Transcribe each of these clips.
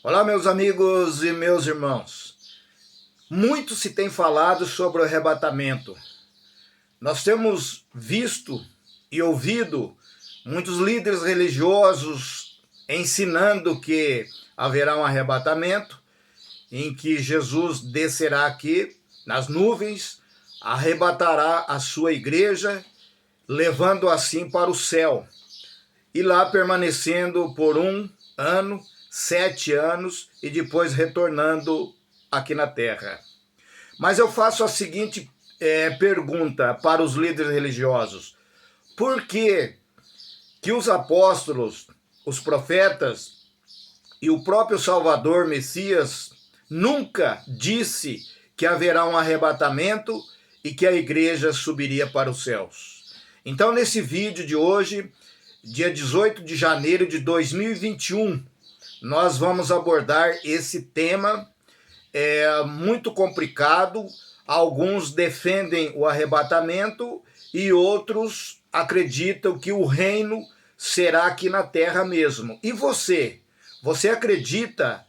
Olá, meus amigos e meus irmãos. Muito se tem falado sobre o arrebatamento. Nós temos visto e ouvido muitos líderes religiosos ensinando que haverá um arrebatamento, em que Jesus descerá aqui nas nuvens, arrebatará a sua igreja, levando assim para o céu, e lá permanecendo por 1 ano, 7 anos, e depois retornando aqui na terra. Mas eu faço a seguinte pergunta para os líderes religiosos: por que os apóstolos, os profetas e o próprio Salvador Messias nunca disse que haverá um arrebatamento e que a igreja subiria para os céus? Então, nesse vídeo de hoje, dia 18 de janeiro de 2021, nós vamos abordar esse tema muito complicado. Alguns defendem o arrebatamento e outros acreditam que o reino será aqui na terra mesmo. E você? Você acredita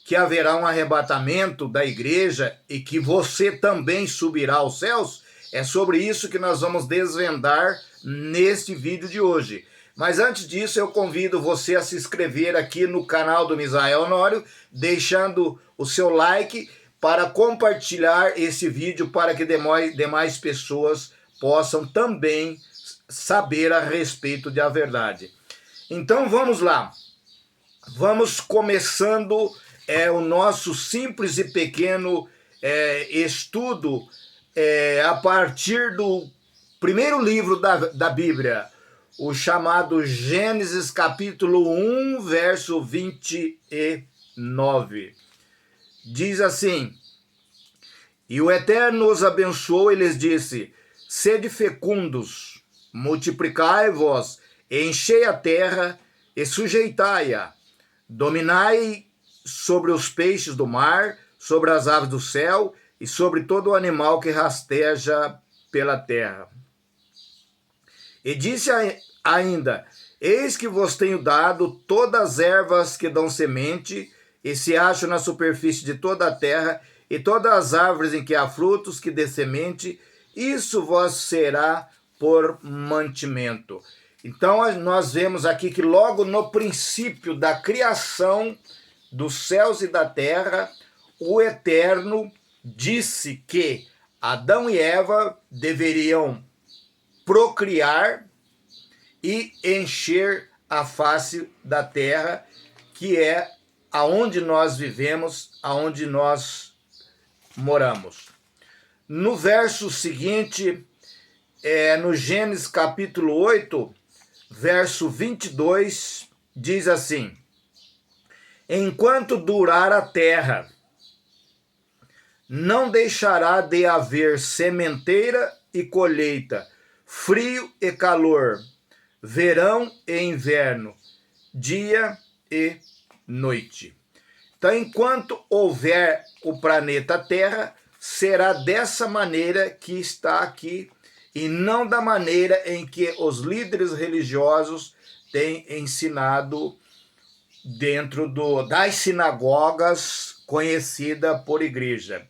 que haverá um arrebatamento da igreja e que você também subirá aos céus? É sobre isso que nós vamos desvendar neste vídeo de hoje. Mas antes disso, eu convido você a se inscrever aqui no canal do Misael Honório, deixando o seu like para compartilhar esse vídeo para que demais pessoas possam também saber a respeito da verdade. Então vamos lá. Vamos começando o nosso simples e pequeno estudo a partir do primeiro livro da Bíblia, o chamado Gênesis capítulo 1, verso 29. Diz assim: E o Eterno os abençoou e lhes disse: Sede fecundos, multiplicai-vos, enchei a terra e sujeitai-a, dominai sobre os peixes do mar, sobre as aves do céu e sobre todo o animal que rasteja pela terra. E disse ainda: Eis que vos tenho dado todas as ervas que dão semente, e se acham na superfície de toda a terra, e todas as árvores em que há frutos que dê semente, isso vos será por mantimento. Então nós vemos aqui que logo no princípio da criação dos céus e da terra, o Eterno disse que Adão e Eva deveriam procriar e encher a face da terra, que é aonde nós vivemos, aonde nós moramos. No verso seguinte, no Gênesis capítulo 8, verso 22, diz assim: Enquanto durar a terra, não deixará de haver sementeira e colheita, frio e calor, verão e inverno, dia e noite. Então, enquanto houver o planeta Terra, será dessa maneira que está aqui, e não da maneira em que os líderes religiosos têm ensinado dentro das sinagogas conhecida por igreja.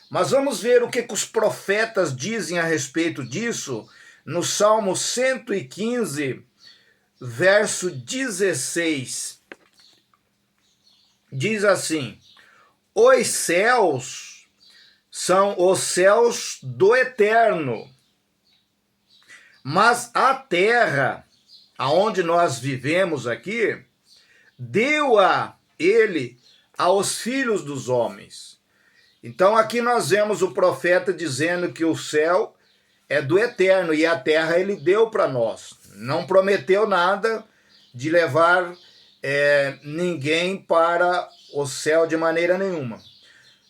Mas vamos ver o que os profetas dizem a respeito disso no Salmo 115, verso 16. Diz assim: Os céus são os céus do Eterno, mas a terra, aonde nós vivemos aqui, deu-a ele aos filhos dos homens. Então aqui nós vemos o profeta dizendo que o céu é do Eterno e a terra ele deu para nós. Não prometeu nada de levar ninguém para o céu de maneira nenhuma.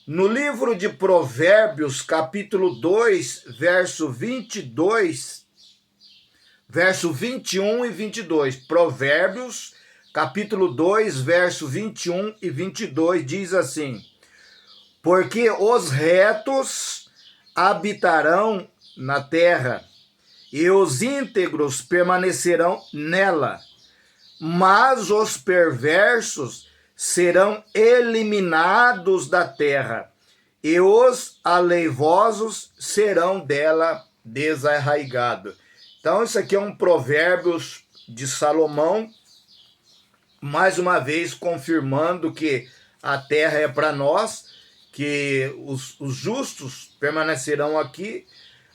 No livro de Provérbios, capítulo 2, verso 22, verso 21 e 22. Provérbios, capítulo 2, verso 21 e 22, diz assim: Porque os retos habitarão na terra, e os íntegros permanecerão nela, mas os perversos serão eliminados da terra, e os aleivosos serão dela desarraigados. Então, isso aqui é um Provérbios de Salomão, mais uma vez confirmando que a terra é para nós, que os justos permanecerão aqui,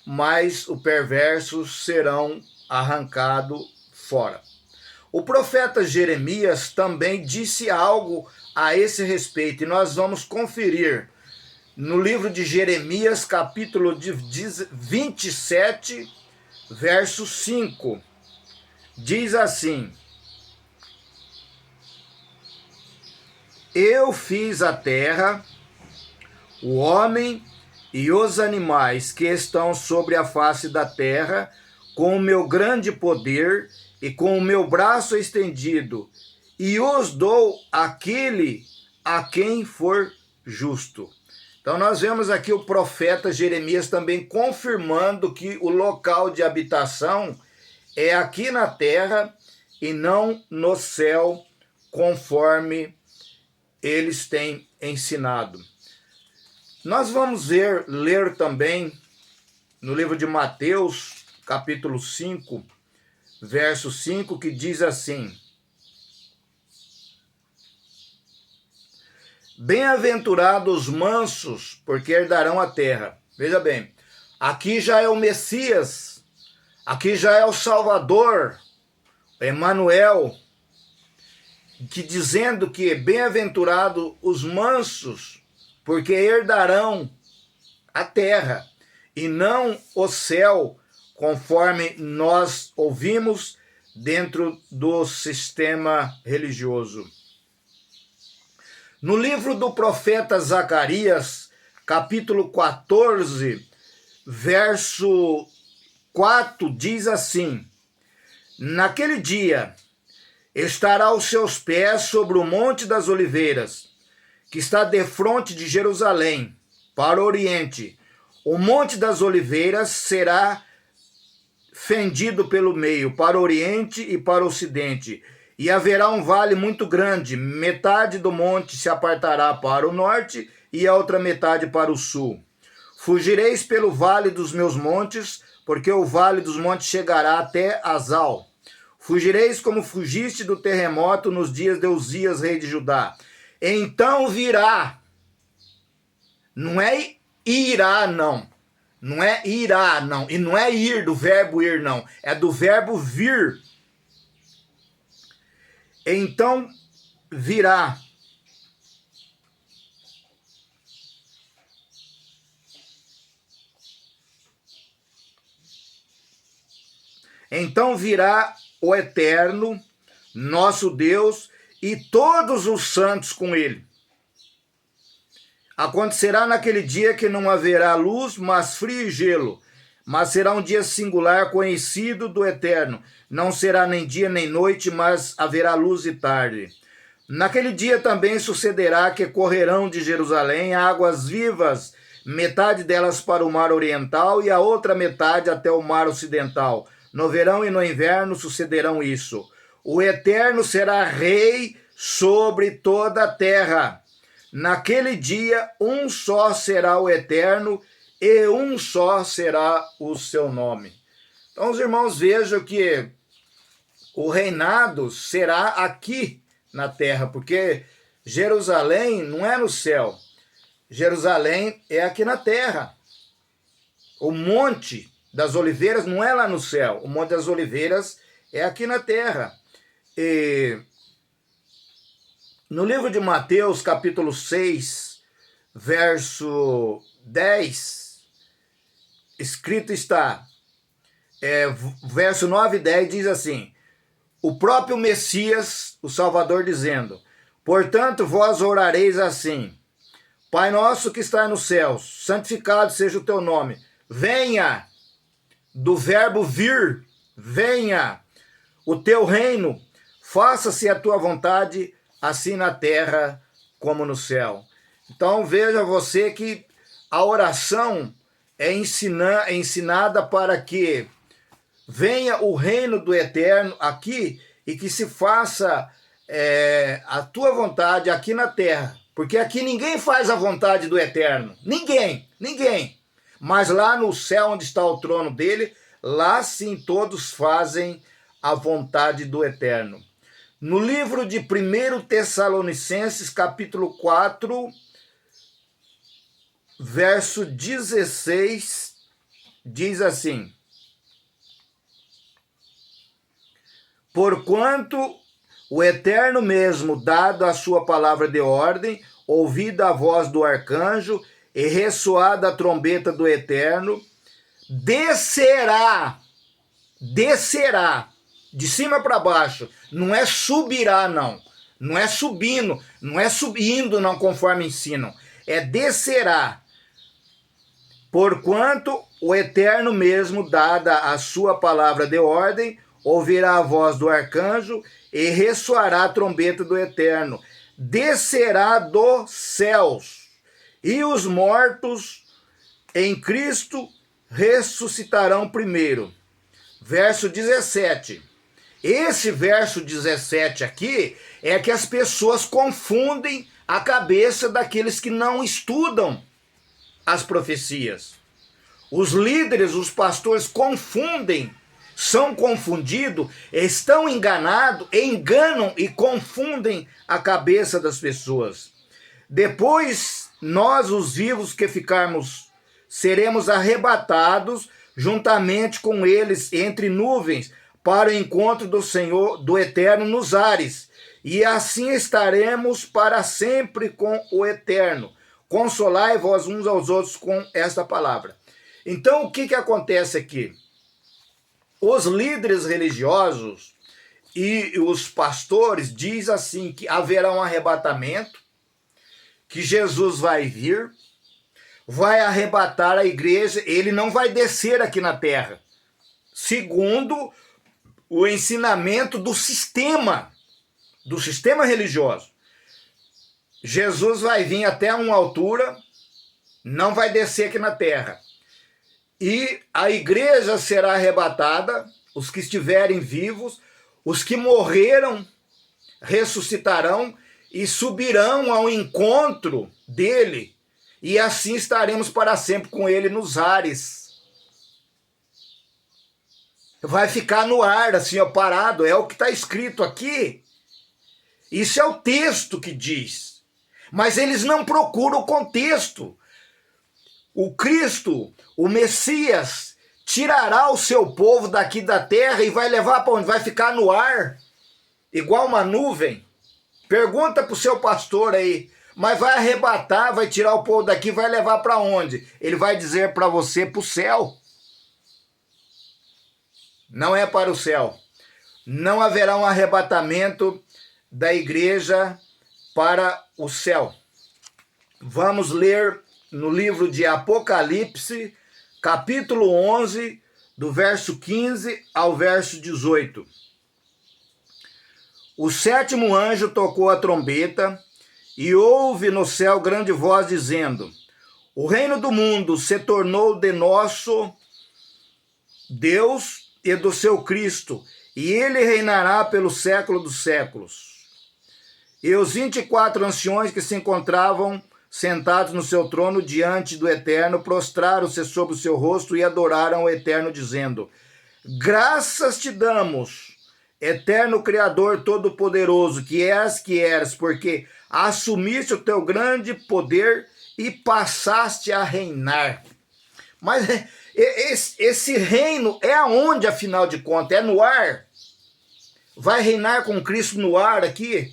mas os perversos serão arrancados fora. O profeta Jeremias também disse algo a esse respeito, e nós vamos conferir no livro de Jeremias, capítulo 27, verso 5. Diz assim: Eu fiz a terra, o homem e os animais que estão sobre a face da terra, com o meu grande poder e com o meu braço estendido, e os dou àquele a quem for justo. Então nós vemos aqui o profeta Jeremias também confirmando que o local de habitação é aqui na terra e não no céu, conforme eles têm ensinado. Nós vamos ler também no livro de Mateus, capítulo 5, verso 5, que diz assim: Bem-aventurados os mansos, porque herdarão a terra. Veja bem, aqui já é o Messias, aqui já é o Salvador, Emanuel, que dizendo que bem-aventurados os mansos, porque herdarão a terra, e não o céu, conforme nós ouvimos dentro do sistema religioso. No livro do profeta Zacarias, capítulo 14, verso 4, diz assim: Naquele dia estará aos seus pés sobre o Monte das Oliveiras, que está defronte de Jerusalém, para o oriente. O Monte das Oliveiras será fendido pelo meio, para o oriente e para o ocidente. E haverá um vale muito grande, metade do monte se apartará para o norte e a outra metade para o sul. Fugireis pelo vale dos meus montes, porque o vale dos montes chegará até Azal. Fugireis como fugiste do terremoto nos dias de Uzias, rei de Judá. Então virá, não é irá, não. Não é irá, não. E não é ir, do verbo ir, não. É do verbo vir. Então virá. Então virá o Eterno, nosso Deus, e todos os santos com ele. Acontecerá naquele dia que não haverá luz, mas frio e gelo. Mas será um dia singular, conhecido do Eterno. Não será nem dia nem noite, mas haverá luz e tarde. Naquele dia também sucederá que correrão de Jerusalém águas vivas, metade delas para o mar oriental e a outra metade até o mar ocidental. No verão e no inverno sucederão isso. O Eterno será rei sobre toda a terra. Naquele dia, um só será o Eterno e um só será o seu nome. Então, os irmãos, vejam que o reinado será aqui na terra, porque Jerusalém não é no céu. Jerusalém é aqui na terra. O Monte das Oliveiras não é lá no céu. O Monte das Oliveiras é aqui na terra. E no livro de Mateus, capítulo 6, verso 10, escrito está, verso 9 e 10 diz assim: o próprio Messias, o Salvador, dizendo: portanto, vós orareis assim: Pai nosso que está nos céus, santificado seja o teu nome. Venha, do verbo vir, venha o teu reino, faça-se a tua vontade, assim na terra como no céu. Então veja você que a oração é ensinada para que venha o reino do Eterno aqui e que se faça a tua vontade aqui na terra, porque aqui ninguém faz a vontade do Eterno, ninguém. Mas lá no céu onde está o trono dele, lá sim todos fazem a vontade do Eterno. No livro de 1 Tessalonicenses, capítulo 4, verso 16, diz assim: porquanto o Eterno mesmo, dado a sua palavra de ordem, ouvida a voz do arcanjo e ressoada a trombeta do Eterno, descerá, de cima para baixo, não é subirá não é subindo, não conforme ensinam, é descerá, porquanto o Eterno mesmo, dada a sua palavra de ordem, ouvirá a voz do arcanjo e ressoará a trombeta do Eterno, descerá dos céus, e os mortos em Cristo ressuscitarão primeiro. Verso 17. Esse verso 17 aqui é que as pessoas confundem a cabeça daqueles que não estudam as profecias. Os líderes, os pastores confundem, são confundidos, estão enganados, enganam e confundem a cabeça das pessoas. Depois, nós, os vivos que ficarmos, seremos arrebatados juntamente com eles entre nuvens para o encontro do Senhor, do Eterno nos ares. E assim estaremos para sempre com o Eterno. Consolai-vos uns aos outros com esta palavra. Então, o que acontece aqui? Os líderes religiosos e os pastores diz assim que haverá um arrebatamento, que Jesus vai vir, vai arrebatar a igreja, ele não vai descer aqui na terra, segundo o ensinamento do sistema religioso. Jesus vai vir até uma altura, não vai descer aqui na terra. E a igreja será arrebatada, os que estiverem vivos, os que morreram ressuscitarão e subirão ao encontro dele, e assim estaremos para sempre com ele nos ares. Vai ficar no ar, assim, ó, parado, é o que está escrito aqui. Isso é o texto que diz. Mas eles não procuram o contexto. O Cristo, o Messias, tirará o seu povo daqui da terra e vai levar para onde? Vai ficar no ar, igual uma nuvem. Pergunta para o seu pastor aí, mas vai arrebatar, vai tirar o povo daqui, vai levar para onde? Ele vai dizer para você, para o céu. Não é para o céu. Não haverá um arrebatamento da igreja para o céu. Vamos ler no livro de Apocalipse, capítulo 11, do verso 15 ao verso 18. O sétimo anjo tocou a trombeta e houve no céu grande voz dizendo: o reino do mundo se tornou de nosso Deus e do seu Cristo, e ele reinará pelo século dos séculos. E os 24 anciões que se encontravam sentados no seu trono diante do Eterno, prostraram-se sobre o seu rosto e adoraram o Eterno, dizendo: graças te damos, Eterno Criador Todo-Poderoso, que eras, porque assumiste o teu grande poder e passaste a reinar. Mas esse reino é aonde, afinal de contas? É no ar? Vai reinar com Cristo no ar aqui?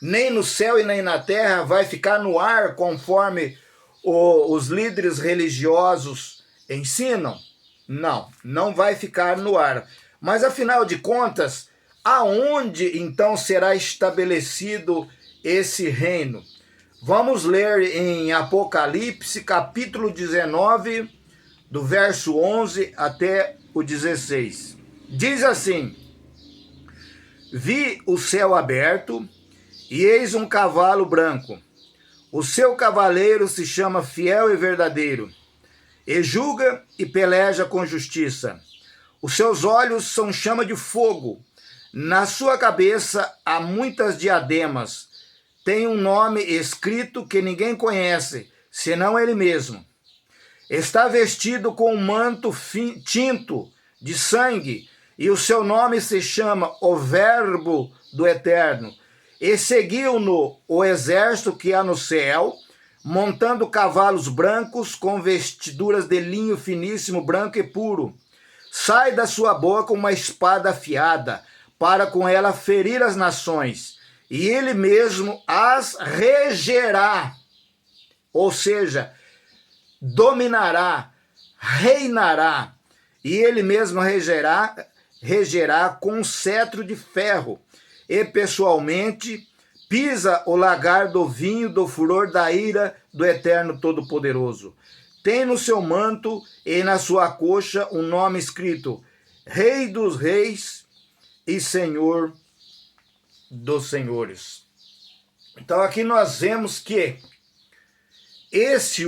Nem no céu e nem na terra, vai ficar no ar conforme os líderes religiosos ensinam? Não, não vai ficar no ar. Mas afinal de contas, aonde então será estabelecido esse reino? Vamos ler em Apocalipse, capítulo 19, do verso 11 até o 16. Diz assim: vi o céu aberto, e eis um cavalo branco. O seu cavaleiro se chama Fiel e Verdadeiro, e julga e peleja com justiça. Os seus olhos são chama de fogo, Na sua cabeça há muitas diademas. Tem um nome escrito que ninguém conhece, senão ele mesmo. Está vestido com um manto tinto de sangue, e o seu nome se chama o Verbo do Eterno. E seguiu-no o exército que há no céu, montando cavalos brancos com vestiduras de linho finíssimo, branco e puro. Sai da sua boca uma espada afiada, para com ela ferir as nações, e ele mesmo as regerá, ou seja, dominará, reinará, e ele mesmo regerá com um cetro de ferro, e pessoalmente pisa o lagar do vinho do furor da ira do Eterno Todo-Poderoso. Tem no seu manto e na sua coxa um nome escrito: Rei dos Reis e Senhor dos Senhores. Então aqui nós vemos que esse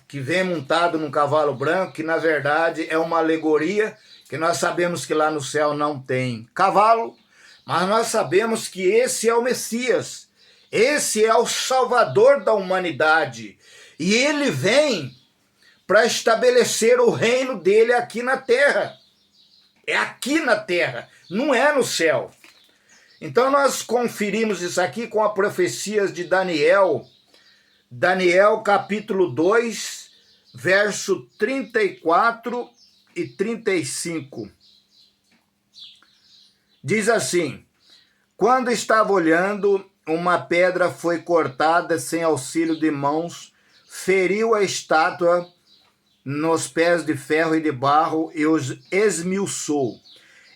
que vem montado num cavalo branco, que na verdade é uma alegoria, que nós sabemos que lá no céu não tem cavalo, mas nós sabemos que esse é o Messias, esse é o Salvador da humanidade, e ele vem para estabelecer o reino dele aqui na terra. É aqui na terra, não é no céu. Então nós conferimos isso aqui com as profecias de Daniel, capítulo 2, verso 34 e 35. Diz assim: quando estava olhando, uma pedra foi cortada sem auxílio de mãos, feriu a estátua nos pés de ferro e de barro e os esmiuçou.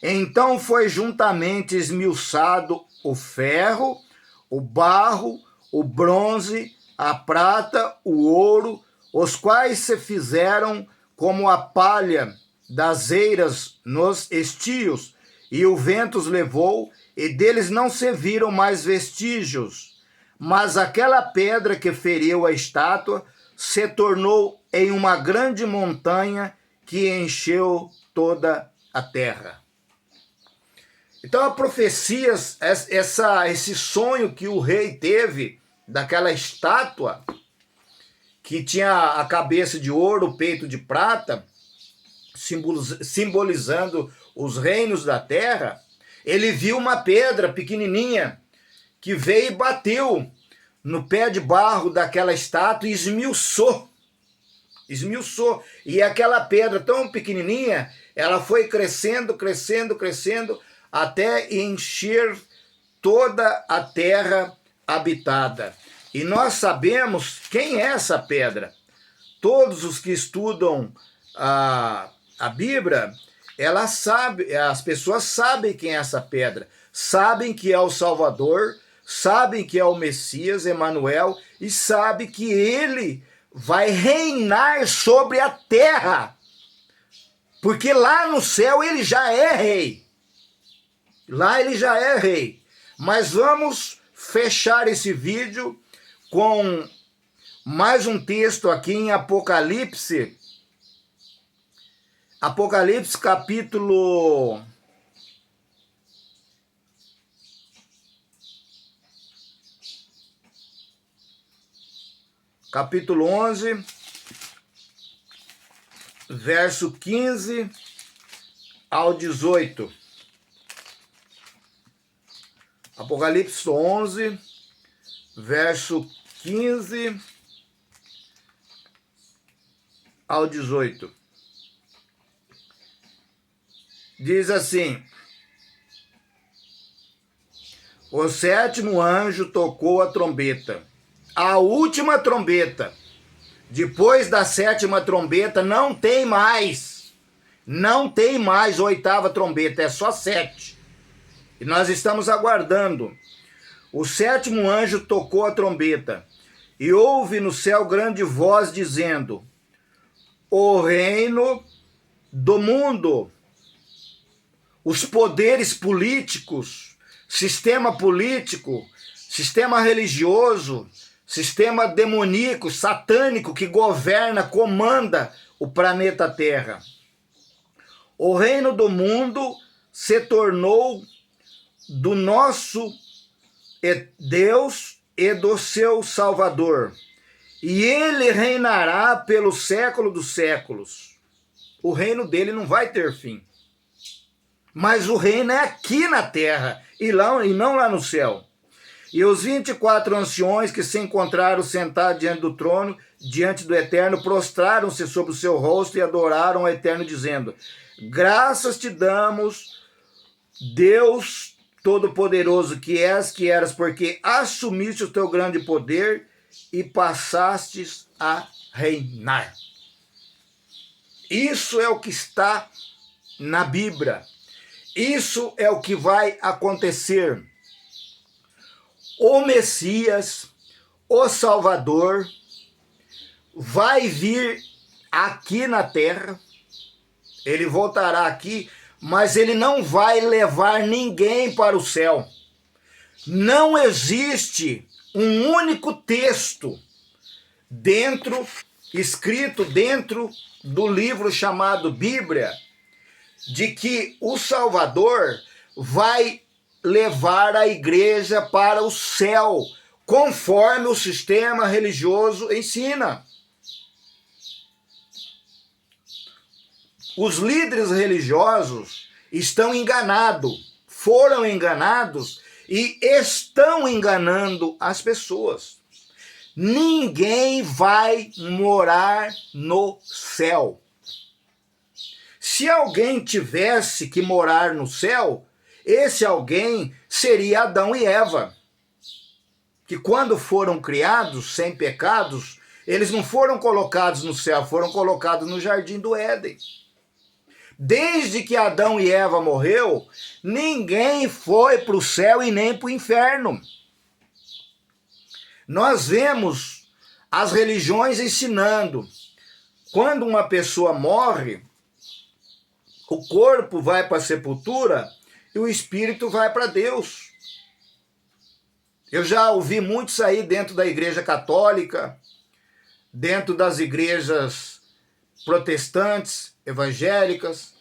Então foi juntamente esmiuçado o ferro, o barro, o bronze, a prata, o ouro, os quais se fizeram como a palha das eiras nos estios, e o vento os levou, e deles não se viram mais vestígios. Mas aquela pedra que feriu a estátua se tornou em uma grande montanha que encheu toda a terra. Então a profecia, esse sonho que o rei teve daquela estátua, que tinha a cabeça de ouro, o peito de prata, simbolizando os reinos da terra, ele viu uma pedra pequenininha que veio e bateu no pé de barro daquela estátua e esmiuçou. E aquela pedra tão pequenininha, ela foi crescendo, até encher toda a terra habitada. E nós sabemos quem é essa pedra. Todos os que estudam a Bíblia, as pessoas sabem quem é essa pedra, sabem que é o Salvador, sabem que é o Messias, Emanuel, e sabem que ele vai reinar sobre a terra, porque lá no céu ele já é rei. Lá ele já é rei. Mas vamos fechar esse vídeo com mais um texto aqui em Apocalipse. Apocalipse capítulo 11, verso 15 ao 18. Apocalipse 11, verso 15 ao 18. Diz assim: o sétimo anjo tocou a trombeta, a última trombeta. Depois da sétima trombeta não tem mais oitava trombeta, é só 7. E nós estamos aguardando. O sétimo anjo tocou a trombeta, e houve no céu grande voz dizendo: o reino do mundo, os poderes políticos, sistema político, sistema religioso, sistema demoníaco, satânico que governa, comanda o planeta Terra. O reino do mundo se tornou do nosso Deus e do seu Salvador, e ele reinará pelo século dos séculos. O reino dele não vai ter fim. Mas o reino é aqui na terra e não lá no céu. E os 24 anciões que se encontraram sentados diante do trono, diante do Eterno, prostraram-se sobre o seu rosto e adoraram o Eterno, dizendo: graças te damos, Deus Todo-Poderoso, que eras, porque assumiste o teu grande poder e passastes a reinar. Isso é o que está na Bíblia. Isso é o que vai acontecer. O Messias, o Salvador, vai vir aqui na terra. Ele voltará aqui, mas ele não vai levar ninguém para o céu. Não existe um único texto escrito dentro do livro chamado Bíblia, de que o Salvador vai levar a igreja para o céu, conforme o sistema religioso ensina. Os líderes religiosos estão enganados, foram enganados e estão enganando as pessoas. Ninguém vai morar no céu. Se alguém tivesse que morar no céu, esse alguém seria Adão e Eva, que quando foram criados sem pecados, eles não foram colocados no céu, foram colocados no jardim do Éden. Desde que Adão e Eva morreu, ninguém foi para o céu e nem para o inferno. Nós vemos as religiões ensinando, quando uma pessoa morre, o corpo vai para a sepultura e o espírito vai para Deus. Eu já ouvi muito isso aí dentro da igreja católica, dentro das igrejas protestantes, evangélicas.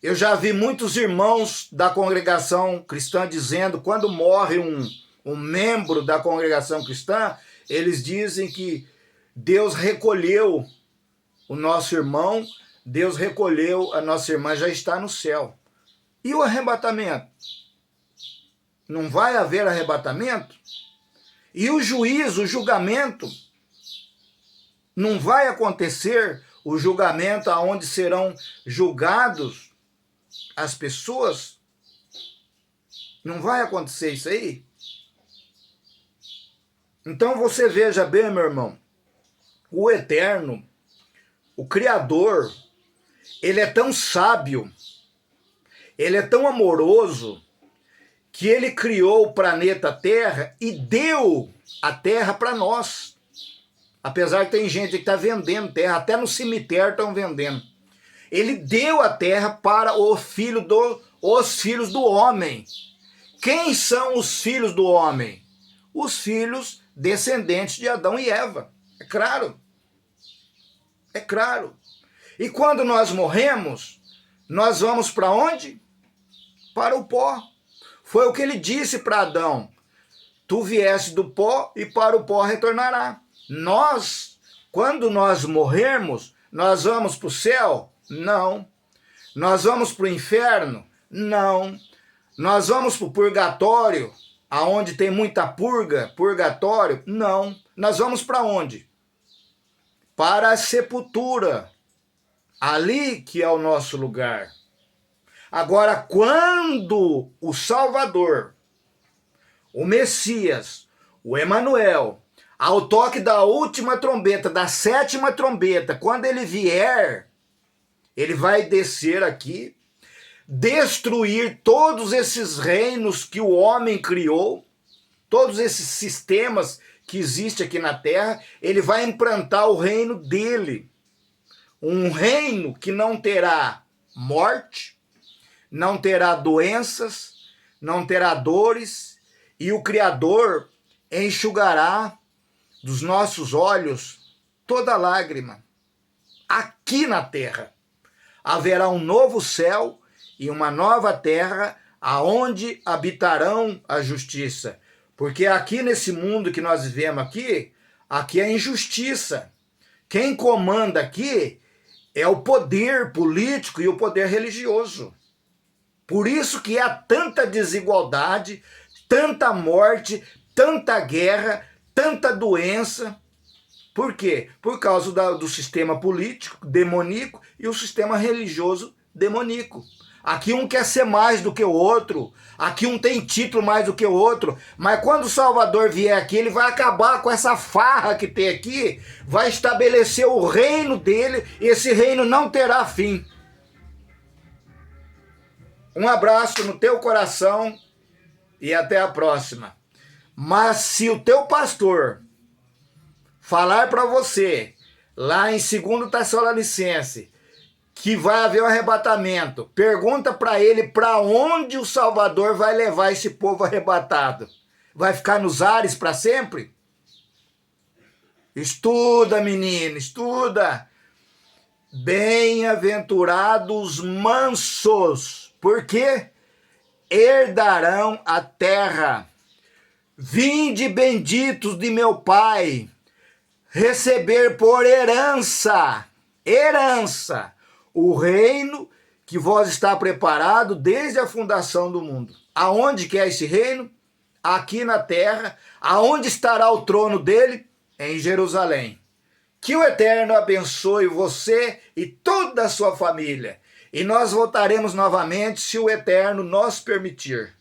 Eu já vi muitos irmãos da congregação cristã dizendo, quando morre um membro da congregação cristã, eles dizem que Deus recolheu o nosso irmão, Deus recolheu a nossa irmã, já está no céu. E o arrebatamento? Não vai haver arrebatamento? E o juízo, o julgamento? Não vai acontecer o julgamento aonde serão julgados as pessoas? Não vai acontecer isso aí? Então você veja bem, meu irmão, o Eterno, o Criador, ele é tão sábio, ele é tão amoroso, que ele criou o planeta Terra e deu a Terra para nós. Apesar que tem gente que está vendendo terra, até no cemitério estão vendendo. Ele deu a terra para os filhos do homem. Quem são os filhos do homem? Os filhos descendentes de Adão e Eva. É claro. É claro. E quando nós morremos, nós vamos para onde? Para o pó. Foi o que ele disse para Adão. Tu vieste do pó e para o pó retornará. Nós, quando nós morrermos, nós vamos para o céu? Não. Nós vamos para o inferno? Não. Nós vamos para o purgatório, aonde tem muita purgatório? Não. Nós vamos para onde? Para a sepultura. Ali que é o nosso lugar. Agora, quando o Salvador, o Messias, o Emanuel, ao toque da última trombeta, da sétima trombeta, quando ele vier, ele vai descer aqui, destruir todos esses reinos que o homem criou, todos esses sistemas que existem aqui na terra, ele vai implantar o reino dele. Um reino que não terá morte, não terá doenças, não terá dores, e o Criador enxugará dos nossos olhos toda lágrima. Aqui na terra haverá um novo céu e uma nova terra, aonde habitarão a justiça. Porque aqui nesse mundo que nós vivemos aqui é injustiça. Quem comanda aqui é o poder político e o poder religioso. Por isso que há tanta desigualdade, tanta morte, tanta guerra, tanta doença. Por quê? Por causa do sistema político demoníaco e o sistema religioso demoníaco. Aqui um quer ser mais do que o outro, aqui um tem título mais do que o outro, mas quando o Salvador vier aqui, ele vai acabar com essa farra que tem aqui, vai estabelecer o reino dele, e esse reino não terá fim. Um abraço no teu coração e até a próxima. Mas se o teu pastor falar para você, lá em 2 Tessalonicenses, que vai haver um arrebatamento, pergunta para ele para onde o Salvador vai levar esse povo arrebatado. Vai ficar nos ares para sempre? Estuda, menino, estuda. Bem-aventurados mansos, porque herdarão a terra. Vinde benditos de meu Pai, receber por herança, o reino que vos está preparado desde a fundação do mundo. Aonde que é esse reino? Aqui na terra. Aonde estará o trono dele? Em Jerusalém. Que o Eterno abençoe você e toda a sua família. E nós voltaremos novamente se o Eterno nos permitir.